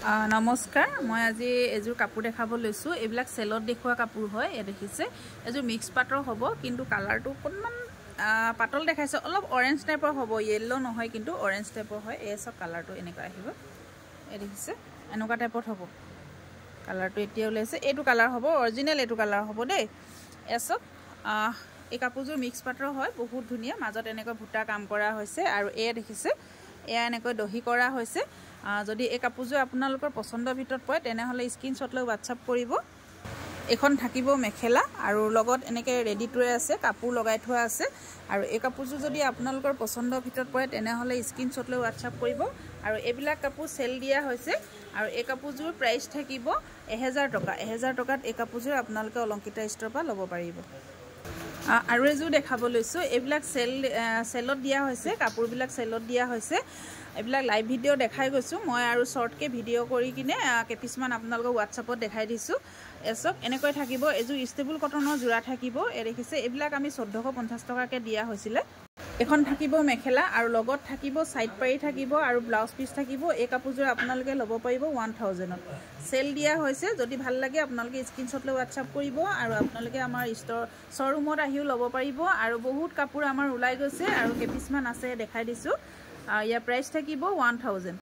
নমস্কাৰ মই আজি এজোৰ কাপোৰ দেখাব লৈছো এইবিলাক সেলত দেখুৱা কাপোৰ হয় এ দেখিছে এজোৰ মিক্স পাটৰ হ'ব কিন্তু কালাৰটো অকনমান পাতল দেখাইছে অলপ অৰেঞ্জ টাইপৰ হ'ব ইয়েলো নহয় কিন্তু অৰেঞ্জ টাইপৰ হয় এই সব কালাৰটো এনেকা আহিব এ দেখিছে এনেকা টাইপৰ হ'ব কালাৰটো এতিয়া ওলাইছে এটো কালাৰ হ'ব অৰিজিনাল এটো কালাৰ হ'ব দেই এসব এই কাপোৰজোৰ মিক্স পাটৰ হয় বহুত ধুনিয়া মাজত এনেকৈ ভুটা কাম কৰা হৈছে আৰু এ দেখিছে এয়া এনেকৈ দহি কৰা হৈছে যদি এই কাপোৰজোৰ আপোনালোকৰ পছন্দৰ ভিতৰত পৰে তেনেহলে স্ক্ৰিনশ্বট লৈ WhatsApp কৰিব এখন থাকিব মেখেলা আৰু লগত এনেকৈ ৰেডি টুৱে আছে কাপোৰ লগাই থোৱা আছে আৰু এই কাপোৰজোৰ যদি আপোনালোকৰ পছন্দৰ ভিতৰত পৰে তেনেহলে স্ক্ৰিনশ্বট লৈ WhatsApp কৰিব আৰু এইবিলাক কাপোৰ সেল দিয়া হৈছে আৰু এই কাপোৰজোৰ প্ৰাইস থাকিব 1000 টকা 1000 টকাত এই কাপোৰজোৰ আপোনালোকে অলংকিতা ষ্টৰৰ পৰা ল'ব পাৰিব আৰু এজোৰ দেখাব লৈছো এইবিলাক সেলত দিয়া হৈছে কাপোৰবিলাক সেলত দিয়া হৈছে এইবিলাক লাইভ ভিডিও দেখাই গৈছো মই আৰু শৰ্টকে ভিডিও কৰি কিনে কেপিছমান আপোনালোকক WhatsAppত দেখাই দিছো এসব এনেকৈ থাকিব এজোৰ ষ্টেবল কটনৰ জোৰা থাকিব এ দেখিছে এইবিলাক আমি 1450 টকাকে দিয়া হৈছিল এখন থাকিব মেখেলা আৰু লগত থাকিব সাইড পাৰি থাকিব আৰু ব্লাউজ পিস থাকিব এই কাপোৰজোৰ আপোনালোকে ল'ব পাৰিব 1000 ত সেল দিয়া হৈছে যদি ভাল লাগে আপোনালোকে স্ক্ৰিনশ্বট লৈ WhatsApp কৰিব আৰু আপোনালোকে আমাৰ শ্বৰুমত আহিও ল'ব পাৰিব আৰু বহুত কাপোৰ আমাৰ ওলাই গৈছে আৰু কেপিছমান আছে দেখাই দিছো ইয়াৰ প্ৰাইস থাকিব 1000